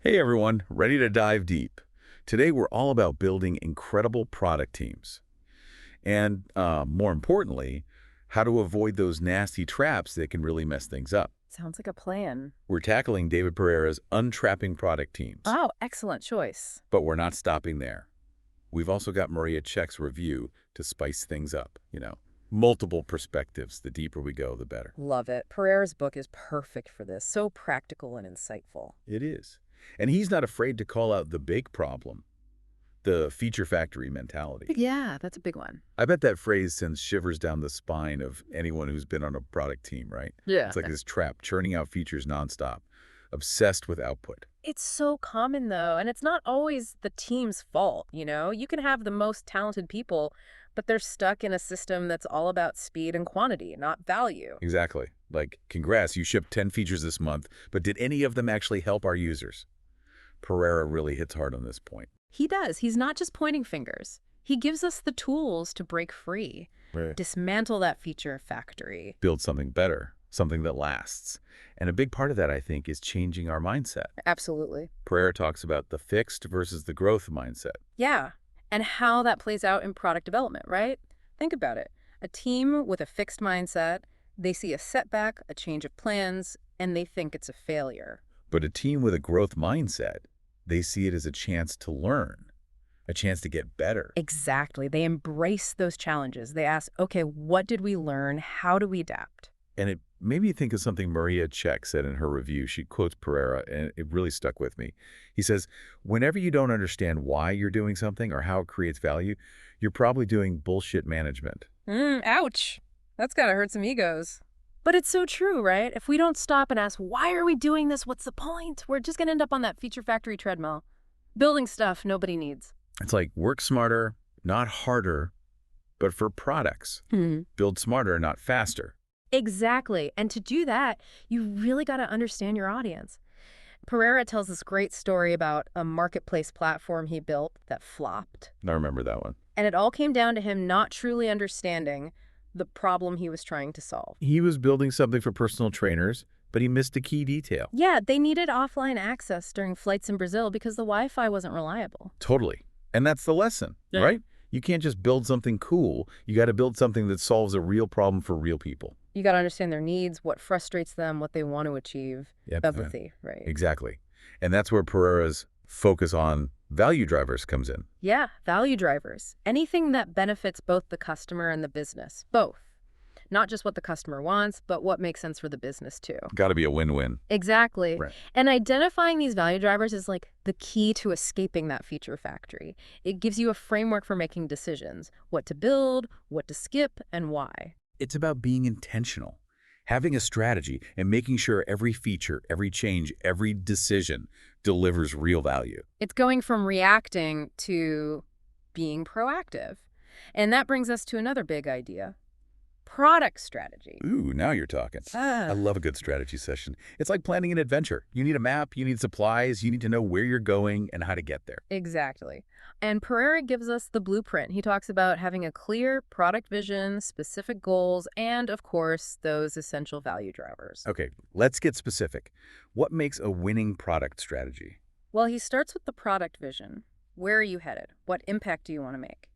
Hey everyone, ready to dive deep. Today we're all about building incredible product teams. And more importantly, how to avoid those nasty traps that can really mess things up. Sounds like a plan. We're tackling David Pereira's Untrapping Product Teams, Oh, excellent choice. but we're not stopping there. We've also got Maria Check's review to spice things up, Multiple perspectives. The deeper we go, the better. Love it. Pereira's book is perfect for this. So practical and insightful. It is. And he's not afraid to call out the big problem, the feature factory mentality. Yeah, that's a big one. I bet that phrase sends shivers down the spine of anyone who's been on a product team, right? Yeah. It's like this trap, churning out features nonstop, obsessed with output. It's so common though, and it's not always the team's fault, You can have the most talented people, but they're stuck in a system that's all about speed and quantity, not value. Exactly. Like, congrats, you shipped 10 features this month, but did any of them actually help our users? Pereira really hits hard on this point. He does. He's not just pointing fingers. He gives us the tools to break free, Right. dismantle that feature factory. Build something better, something that lasts. And a big part of that, I think, is changing our mindset. Absolutely. Pereira talks about the fixed versus the growth mindset. Yeah, and how that plays out in product development, right? Think about it. A team with a fixed mindset, they see a setback, a change of plans, and they think it's a failure. But a team with a growth mindset, they see it as a chance to learn, a chance to get better. Exactly. They embrace those challenges. They ask, okay, what did we learn? How do we adapt? And it made me think of something Maria Check said in her review. She quotes Pereira, and it really stuck with me. He says, whenever you don't understand why you're doing something or how it creates value, you're probably doing bullshit management. Ouch. That's gotta hurt some egos. But it's so true, right? If we don't stop and ask, why are we doing this? What's the point? We're just gonna end up on that feature factory treadmill, building stuff nobody needs. It's like work smarter, not harder, but for products. Build smarter, not faster. Exactly. And to do that, you really got to understand your audience. Pereira tells this great story about a marketplace platform he built that flopped. I remember that one. And it all came down to him not truly understanding the problem he was trying to solve. He was building something for personal trainers, but he missed a key detail. Yeah, they needed offline access during flights in Brazil because the Wi-Fi wasn't reliable. Totally. And that's the lesson, right? You can't just build something cool. You got to build something that solves a real problem for real people. You got to understand their needs, what frustrates them, what they want to achieve. Yep. Empathy, right? Exactly. And that's where Pereira's focus on value drivers comes in. Yeah, value drivers. Anything that benefits both the customer and the business. Both. Not just what the customer wants, but what makes sense for the business too. Got to be a win-win. Exactly. Right. And identifying these value drivers is like the key to escaping that feature factory. It gives you a framework for making decisions, what to build, what to skip, and why. It's about being intentional, having a strategy, and making sure every feature, every change, every decision delivers real value. It's going from reacting to being proactive. And that brings us to another big idea. Product strategy. Ooh, now you're talking. I love a good strategy session. It's like planning an adventure. You need a map, you need supplies, you need to know where you're going and how to get there. Exactly. And Pereira gives us the blueprint. He talks about having a clear product vision, specific goals, and, of course, those essential value drivers. Okay, let's get specific. What makes a winning product strategy? Well, he starts with the product vision. Where are you headed? What impact do you want to make?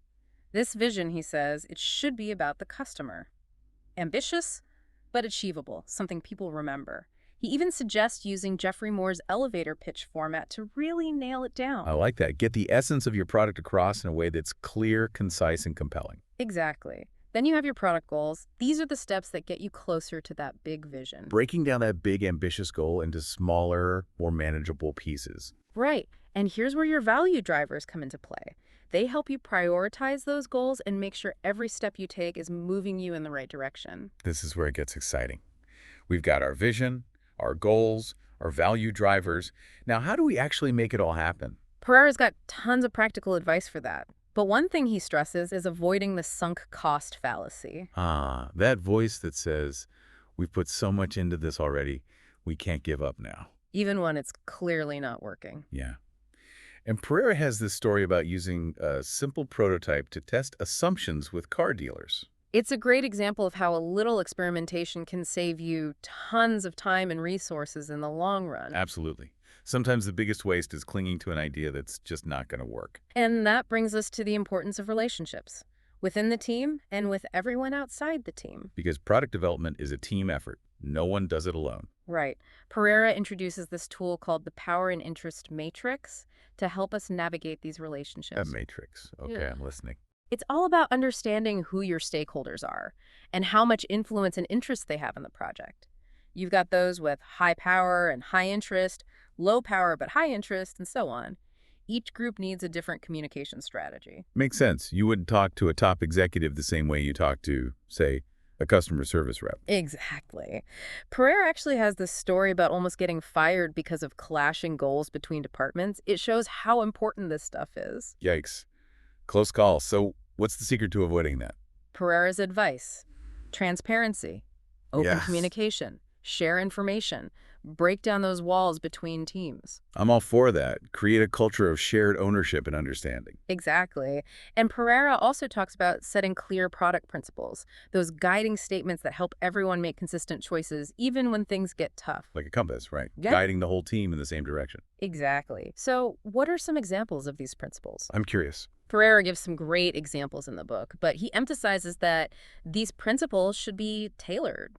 This vision, he says, it should be about the customer. Ambitious, but achievable, something people remember. He even suggests using Jeffrey Moore's elevator pitch format to really nail it down. I like that. Get the essence of your product across in a way that's clear, concise, and compelling. Exactly. Then you have your product goals. These are the steps that get you closer to that big vision. Breaking down that big, ambitious goal into smaller, more manageable pieces. Right. And here's where your value drivers come into play. They help you prioritize those goals and make sure every step you take is moving you in the right direction. This is where it gets exciting. We've got our vision, our goals, our value drivers. Now, how do we actually make it all happen? Pereira's got tons of practical advice for that. But one thing he stresses is avoiding the sunk cost fallacy. That voice that says, we've put so much into this already, we can't give up now. Even when it's clearly not working. Yeah. And Pereira has this story about using a simple prototype to test assumptions with car dealers. It's a great example of how a little experimentation can save you tons of time and resources in the long run. Absolutely. Sometimes the biggest waste is clinging to an idea that's just not going to work. And that brings us to the importance of relationships within the team and with everyone outside the team. Because product development is a team effort. No one does it alone. Right. Pereira introduces this tool called the Power and Interest Matrix to help us navigate these A relationships. matrix. Okay, Yeah. I'm listening. It's all about understanding who your stakeholders are and how much influence and interest they have in the project. You've got those with high power and high interest, low power but high interest, and so on. Each group needs a different communication strategy. Makes sense. You wouldn't talk to a top executive the same way you talk to, say, a customer service rep. Exactly. Pereira actually has this story about almost getting fired because of clashing goals between departments. It shows how important this stuff is. Yikes. Close call. So what's the secret to avoiding that? Pereira's advice: transparency, open Yes. communication, share information, break down those walls between teams. I'm all for that. Create a culture of shared ownership and understanding. Exactly. And Pereira also talks about setting clear product principles, those guiding statements that help everyone make consistent choices, even when things get tough. Like a compass, right? Yeah. Guiding the whole team in the same direction. Exactly. So, what are some examples of these principles? I'm curious. Pereira gives some great examples in the book, but he emphasizes that these principles should be tailored.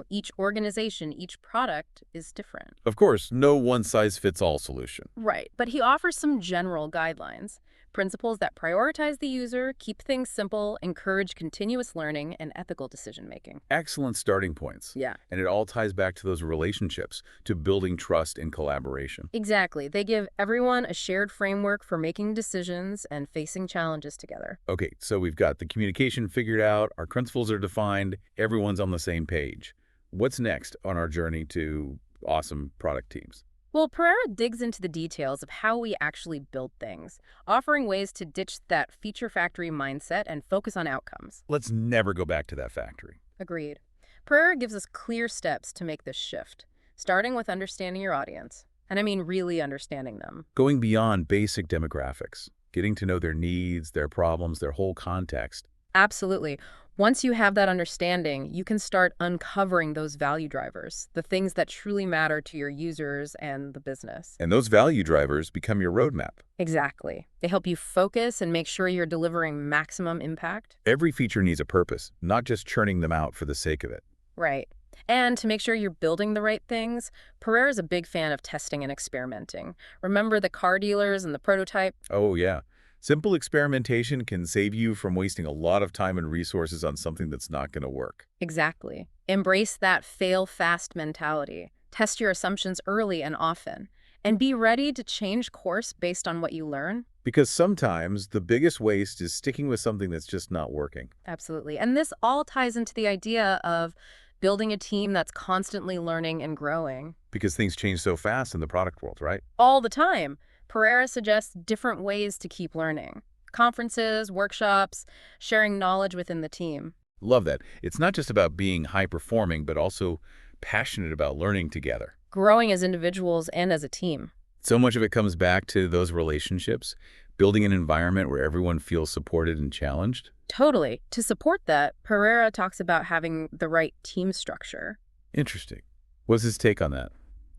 Each organization, each product is different. Of course, no one-size-fits-all solution. Right, but he offers some general guidelines. Principles that prioritize the user, keep things simple, encourage continuous learning, and ethical decision-making. Excellent starting points. Yeah. And it all ties back to those relationships, to building trust and collaboration. Exactly. They give everyone a shared framework for making decisions and facing challenges together. Okay, so we've got the communication figured out, our principles are defined, everyone's on the same page. What's next on our journey to awesome product teams? Well, Pereira digs into the details of how we actually build things, offering ways to ditch that feature factory mindset and focus on outcomes. Let's never go back to that factory. Agreed. Pereira gives us clear steps to make this shift, starting with understanding your audience. And I mean really understanding them. Going beyond basic demographics, getting to know their needs, their problems, their whole context. Absolutely. Once you have that understanding, you can start uncovering those value drivers, the things that truly matter to your users and the business. And those value drivers become your roadmap. Exactly. They help you focus and make sure you're delivering maximum impact. Every feature needs a purpose, not just churning them out for the sake of it. Right. And to make sure you're building the right things, Pereira is a big fan of testing and experimenting. Remember the car dealers and the prototype? Oh, yeah. Simple experimentation can save you from wasting a lot of time and resources on something that's not going to work. Exactly. Embrace that fail-fast mentality. Test your assumptions early and often. And be ready to change course based on what you learn. Because sometimes the biggest waste is sticking with something that's just not working. Absolutely. And this all ties into the idea of building a team that's constantly learning and growing. Because things change so fast in the product world, right? All the time. Pereira suggests different ways to keep learning. Conferences, workshops, sharing knowledge within the team. Love that. It's not just about being high-performing, but also passionate about learning together. Growing as individuals and as a team. So much of it comes back to those relationships, building an environment where everyone feels supported and challenged. Totally. To support that, Pereira talks about having the right team structure. Interesting. What's his take on that?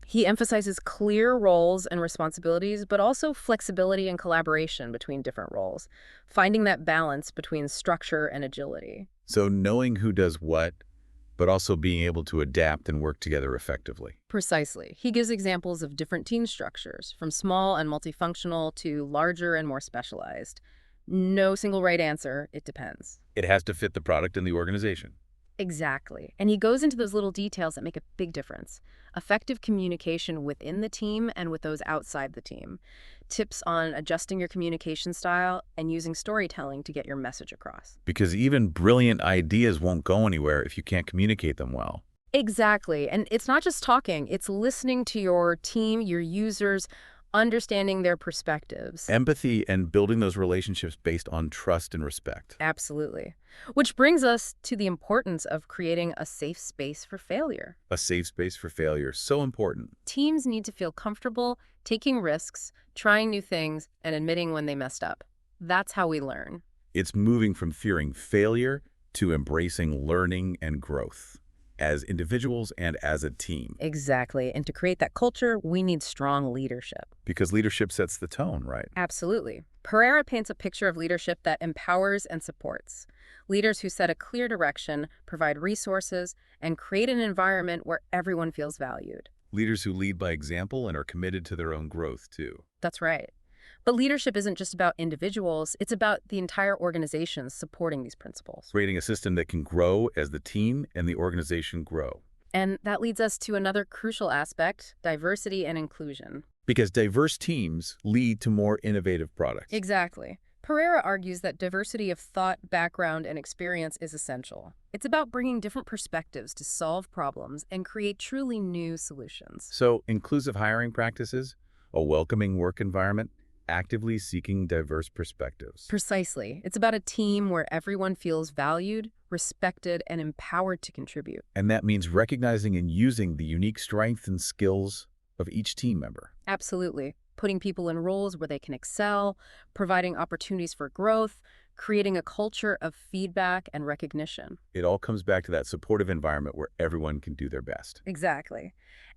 He emphasizes clear roles and responsibilities, but also flexibility and collaboration between different roles, finding that balance between structure and agility. So knowing who does what, but also being able to adapt and work together effectively. Precisely. He gives examples of different team structures, from small and multifunctional to larger and more specialized. No single right answer, it depends. It has to fit the product and the organization. Exactly. And he goes into those little details that make a big difference. Effective communication within the team and with those outside the team. Tips on adjusting your communication style and using storytelling to get your message across. Because even brilliant ideas won't go anywhere if you can't communicate them well. Exactly. And it's not just talking, it's listening to your team, your users, understanding their perspectives. Empathy and building those relationships based on trust and respect. Absolutely. Which brings us to the importance of creating a safe space for failure. A safe space for failure, so important. Teams need to feel comfortable taking risks, trying new things, and admitting when they messed up. That's how we learn. It's moving from fearing failure to embracing learning and growth as individuals and as a team. Exactly. And to create that culture, we need strong leadership. Because leadership sets the tone, right? Absolutely. Pereira paints a picture of leadership that empowers and supports. Leaders who set a clear direction, provide resources, and create an environment where everyone feels valued. Leaders who lead by example and are committed to their own growth, too. That's right. But leadership isn't just about individuals, it's about the entire organization supporting these principles. Creating a system that can grow as the team and the organization grow. And that leads us to another crucial aspect, diversity and inclusion. Because diverse teams lead to more innovative products. Exactly. Pereira argues that diversity of thought, background, and experience is essential. It's about bringing different perspectives to solve problems and create truly new solutions. So, inclusive hiring practices, a welcoming work environment, actively seeking diverse perspectives. Precisely. It's about a team where everyone feels valued, respected, and empowered to contribute. And that means recognizing and using the unique strengths and skills of each team member. Absolutely. Putting people in roles where they can excel, providing opportunities for growth, creating a culture of feedback and recognition. It all comes back to that supportive environment where everyone can do their best. Exactly.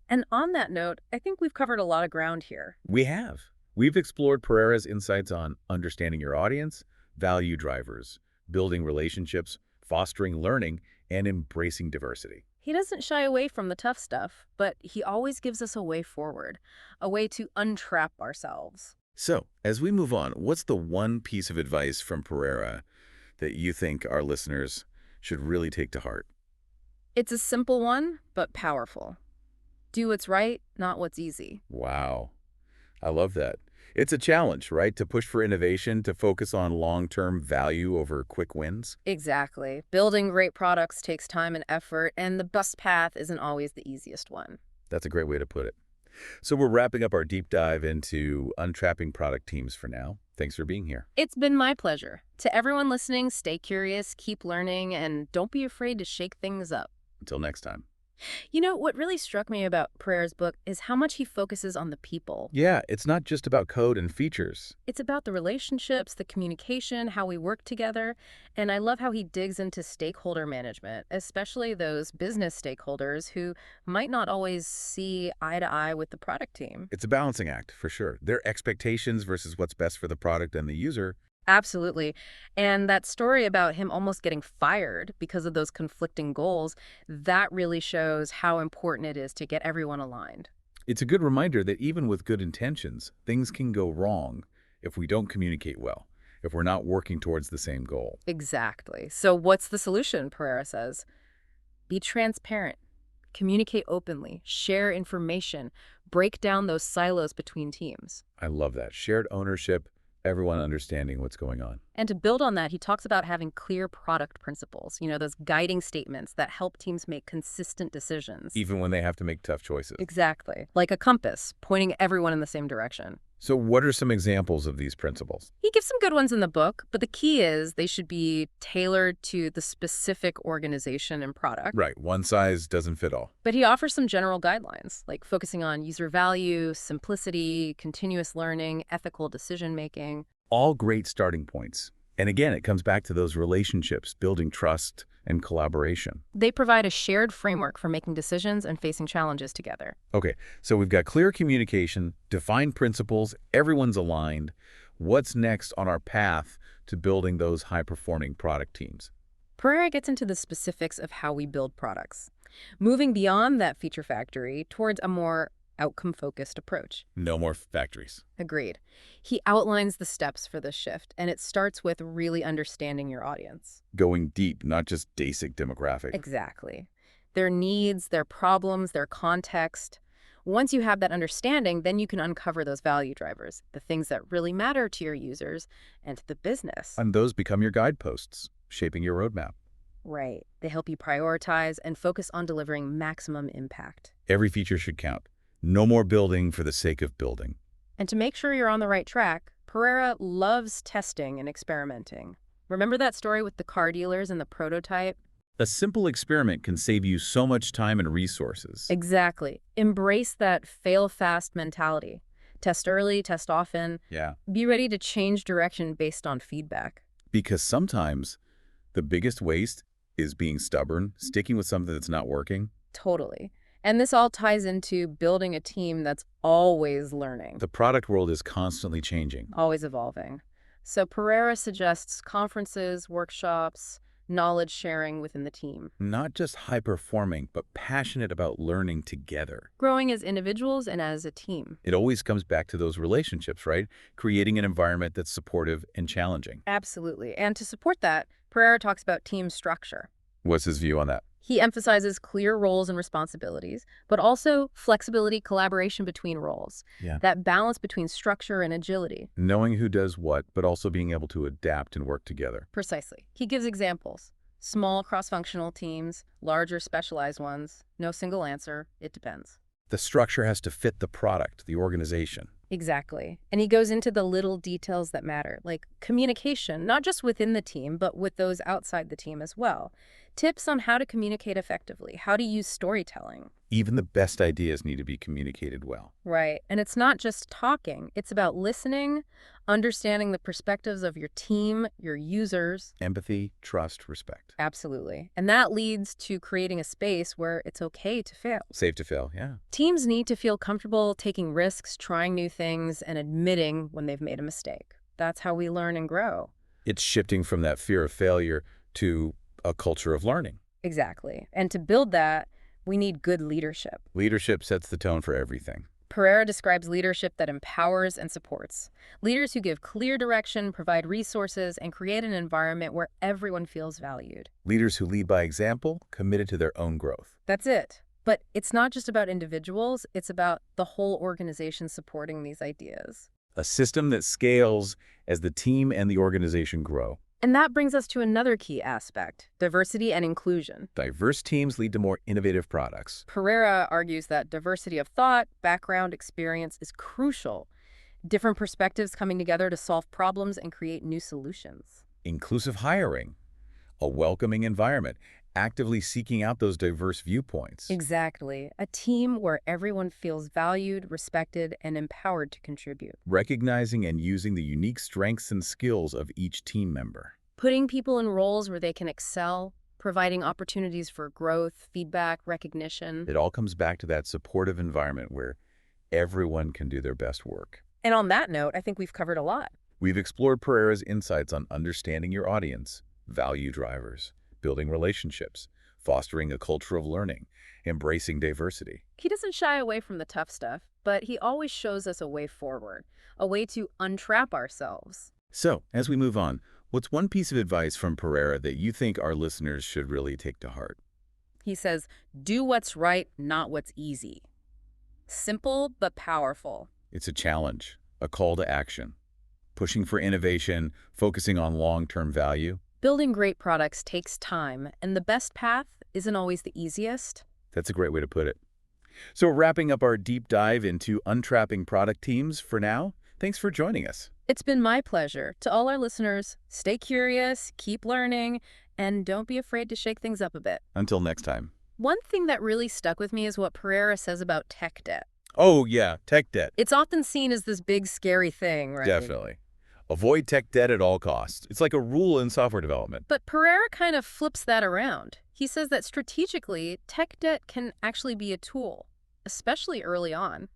And on that note, I think we've covered a lot of ground here. We have. We've explored Pereira's insights on understanding your audience, value drivers, building relationships, fostering learning, and embracing diversity. He doesn't shy away from the tough stuff, but he always gives us a way forward, a way to untrap ourselves. So, as we move on, what's the one piece of advice from Pereira that you think our listeners should really take to heart? It's a simple one, but powerful. Do what's right, not what's easy. Wow. I love that. It's a challenge, right? To push for innovation, to focus on long-term value over quick wins. Exactly. Building great products takes time and effort, and the best path isn't always the easiest one. That's a great way to put it. So we're wrapping up our deep dive into untrapping product teams for now. Thanks for being here. It's been my pleasure. To everyone listening, stay curious, keep learning, and don't be afraid to shake things up. Until next time. You know, what really struck me about Pereira's book is how much he focuses on the people. Yeah, it's not just about code and features. It's about the relationships, the communication, how we work together, and I love how he digs into stakeholder management, especially those business stakeholders who might not always see eye to eye with the product team. It's a balancing act, for sure. Their expectations versus what's best for the product and the user. Absolutely. And that story about him almost getting fired because of those conflicting goals, that really shows how important it is to get everyone aligned. It's a good reminder that even with good intentions, things can go wrong if we don't communicate well, if we're not working towards the same goal. Exactly. So what's the solution, Pereira says? Be transparent. Communicate openly. Share information. Break down those silos between teams. I love that. Shared ownership, everyone understanding what's going on. And to build on that, he talks about having clear product principles, those guiding statements that help teams make consistent decisions. Even when they have to make tough choices. Exactly. Like a compass, pointing everyone in the same direction. So what are some examples of these principles? He gives some good ones in the book, but the key is they should be tailored to the specific organization and product. Right. One size doesn't fit all. But he offers some general guidelines, like focusing on user value, simplicity, continuous learning, ethical decision-making. All great starting points. And again, it comes back to those relationships, building trust and collaboration. They provide a shared framework for making decisions and facing challenges together. Okay, so we've got clear communication, defined principles, everyone's aligned. What's next on our path to building those high-performing product teams? Pereira gets into the specifics of how we build products, moving beyond that feature factory towards a more outcome-focused approach. No more factories. Agreed. He outlines the steps for this shift, and it starts with really understanding your audience. Going deep, not just basic demographic. Exactly. Their needs, their problems, their context. Once you have that understanding, then you can uncover those value drivers, the things that really matter to your users and to the business. And those become your guideposts, shaping your roadmap. Right. They help you prioritize and focus on delivering maximum impact. Every feature should count. No more building for the sake of building. And to make sure you're on the right track, Pereira loves testing and experimenting. Remember that story with the car dealers and the prototype? A simple experiment can save you so much time and resources. Exactly. Embrace that fail-fast mentality. Test early, test often. Yeah. Be ready to change direction based on feedback. Because sometimes The biggest waste is being stubborn, sticking with something that's not working. Totally. And this all ties into building a team that's always learning, The product world is constantly changing. always evolving. So Pereira suggests conferences, workshops, knowledge sharing within the team, Not just high-performing, but passionate about learning together. growing as individuals and as a team. It always comes back to those relationships, right? Creating an environment that's supportive and challenging. Absolutely. And to support that, Pereira talks about team structure. What's his view on that? He emphasizes clear roles and responsibilities, but also flexibility, collaboration between roles. Yeah. That balance between structure and agility. Knowing who does what, but also being able to adapt and work together. Precisely. He gives examples. Small cross-functional teams, larger specialized ones. No single answer. It depends. The structure has to fit the product, the organization. Exactly. And he goes into the little details that matter, like communication, not just within the team, but with those outside the team as well. Tips on how to communicate effectively, how to use storytelling. Even the best ideas need to be communicated well. Right. And it's not just talking. It's about listening, understanding the perspectives of your team, your users. Empathy, trust, respect. Absolutely. And that leads to creating a space where it's okay to fail. Safe to fail, yeah. Teams need to feel comfortable taking risks, trying new things, and admitting when they've made a mistake. That's how we learn and grow. It's shifting from that fear of failure to a culture of learning. Exactly. And to build that, we need good leadership. Leadership sets the tone for everything. Pereira describes leadership that empowers and supports. Leaders who give clear direction, provide resources, and create an environment where everyone feels valued. Leaders who lead by example, committed to their own growth. That's it. But it's not just about individuals, it's about the whole organization supporting these ideas. A system that scales as the team and the organization grow. And that brings us to another key aspect, diversity and inclusion. Diverse teams lead to more innovative products. Pereira argues that diversity of thought, background, experience is crucial. Different perspectives coming together to solve problems and create new solutions. Inclusive hiring, a welcoming environment, actively seeking out those diverse viewpoints. Exactly. A team where everyone feels valued, respected, and empowered to contribute. Recognizing and using the unique strengths and skills of each team member. Putting people in roles where they can excel, providing opportunities for growth, feedback, recognition. It all comes back to that supportive environment where everyone can do their best work. And on that note, I think we've covered a lot. We've explored Pereira's insights on understanding your audience, value drivers, building relationships, fostering a culture of learning, embracing diversity. He doesn't shy away from the tough stuff, but he always shows us a way forward, a way to untrap ourselves. So, as we move on, what's one piece of advice from Pereira that you think our listeners should really take to heart? He says, do what's right, not what's easy. Simple, but powerful. It's a challenge, a call to action, pushing for innovation, focusing on long-term value. Building great products takes time, and the best path isn't always the easiest. That's a great way to put it. So wrapping up our deep dive into untrapping product teams for now, thanks for joining us. It's been my pleasure. To all our listeners, stay curious, keep learning, and don't be afraid to shake things up a bit. Until next time. One thing that really stuck with me is what Pereira says about tech debt. Oh yeah, tech debt. It's often seen as this big, scary thing, right? Definitely. Avoid tech debt at all costs. It's like a rule in software development. But Pereira kind of flips that around. He says that strategically, tech debt can actually be a tool, especially early on.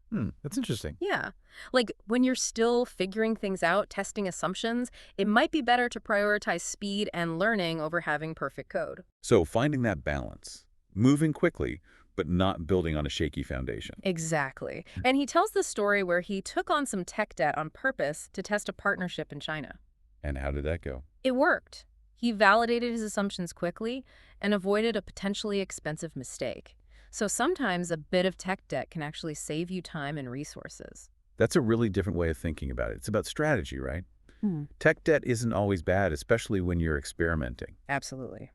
That's interesting. Yeah. Like when you're still figuring things out, testing assumptions, it might be better to prioritize speed and learning over having perfect code. So finding that balance, moving quickly, but not building on a shaky foundation. Exactly. And he tells the story where he took on some tech debt on purpose to test a partnership in China. And how did that go? It worked. He validated his assumptions quickly and avoided a potentially expensive mistake. So sometimes a bit of tech debt can actually save you time and resources. That's a really different way of thinking about it. It's about strategy, right? Hmm. Tech debt isn't always bad, especially when you're experimenting. Absolutely.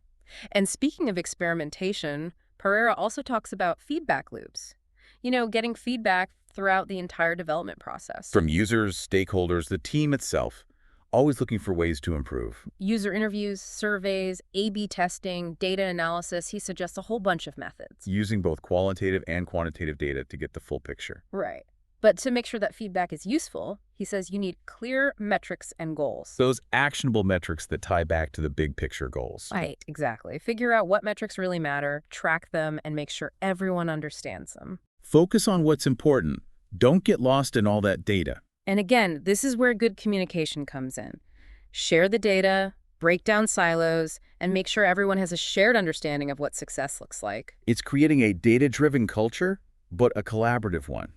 And speaking of experimentation, Pereira also talks about feedback loops. You know, getting feedback throughout the entire development process. From users, stakeholders, the team itself, always looking for ways to improve. User interviews, surveys, A/B testing, data analysis. He suggests a whole bunch of methods. Using both qualitative and quantitative data to get the full picture. Right. But to make sure that feedback is useful, he says you need clear metrics and goals. Those actionable metrics that tie back to the big picture goals. Right, exactly. Figure out what metrics really matter, track them, and make sure everyone understands them. Focus on what's important. Don't get lost in all that data. And again, this is where good communication comes in. Share the data, break down silos, and make sure everyone has a shared understanding of what success looks like. It's creating a data-driven culture, but a collaborative one.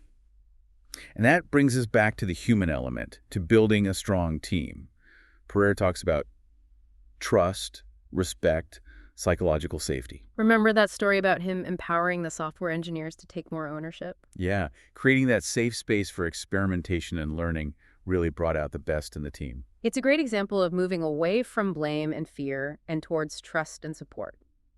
And that brings us back to the human element, to building a strong team. Pereira talks about trust, respect, psychological safety. Remember that story about him empowering the software engineers to take more ownership? Yeah, creating that safe space for experimentation and learning really brought out the best in the team. It's a great example of moving away from blame and fear and towards trust and support.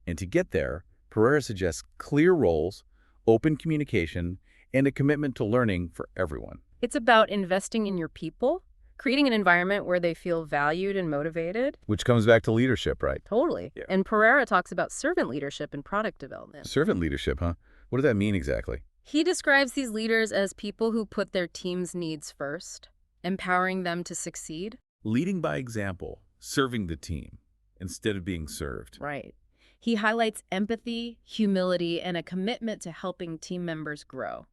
And to get there, Pereira suggests clear roles, open communication, and a commitment to learning for everyone. It's about investing in your people, creating an environment where they feel valued and motivated. Which comes back to leadership, right? Totally. Yeah. And Pereira talks about servant leadership and product development. Servant leadership, huh? What does that mean exactly? He describes these leaders as people who put their team's needs first, empowering them to succeed. Leading by example, serving the team, instead of being served. Right. He highlights empathy, humility, and a commitment to helping team members grow.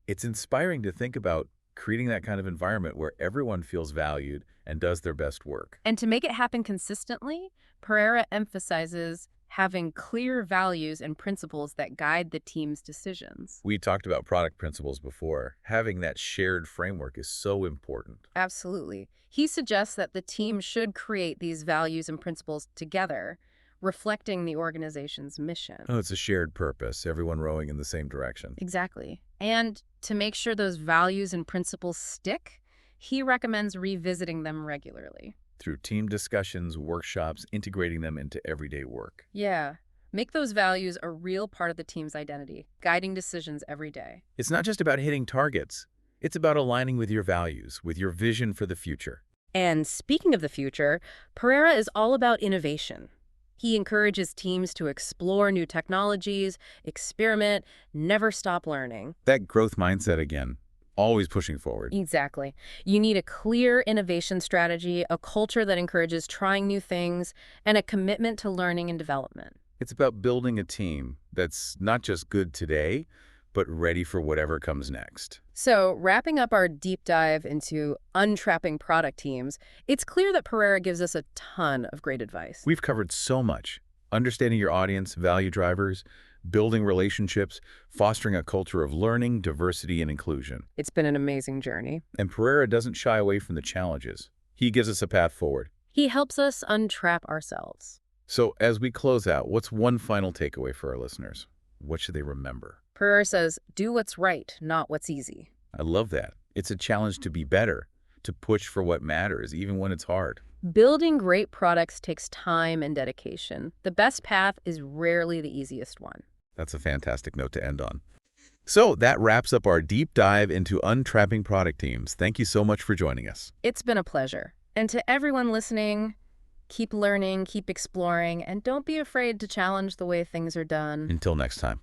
It's inspiring to think about creating that kind of environment where everyone feels valued and does their best work. And to make it happen consistently, Pereira emphasizes having clear values and principles that guide the team's decisions. We talked about product principles before. Having that shared framework is so important. Absolutely. He suggests that the team should create these values and principles together, reflecting the organization's mission. Oh, it's a shared purpose, everyone rowing in the same direction. Exactly. And to make sure those values and principles stick, he recommends revisiting them regularly. Through team discussions, workshops, integrating them into everyday work. Yeah. Make those values a real part of the team's identity, guiding decisions every day. It's not just about hitting targets. It's about aligning with your values, with your vision for the future. And speaking of the future, Pereira is all about innovation. He encourages teams to explore new technologies, experiment, never stop learning. That growth mindset again, always pushing forward. Exactly. You need a clear innovation strategy, a culture that encourages trying new things, and a commitment to learning and development. It's about building a team that's not just good today, but ready for whatever comes next. So, wrapping up our deep dive into untrapping product teams, it's clear that Pereira gives us a ton of great advice. We've covered so much. Understanding your audience, value drivers, building relationships, fostering a culture of learning, diversity, and inclusion. It's been an amazing journey. And Pereira doesn't shy away from the challenges. He gives us a path forward. He helps us untrap ourselves. So as we close out, what's one final takeaway for our listeners? What should they remember? Pereira says, do what's right, not what's easy. I love that. It's a challenge to be better, to push for what matters, even when it's hard. Building great products takes time and dedication. The best path is rarely the easiest one. That's a fantastic note to end on. So that wraps up our deep dive into untrapping product teams. Thank you so much for joining us. It's been a pleasure. And to everyone listening, keep learning, keep exploring, and don't be afraid to challenge the way things are done. Until next time.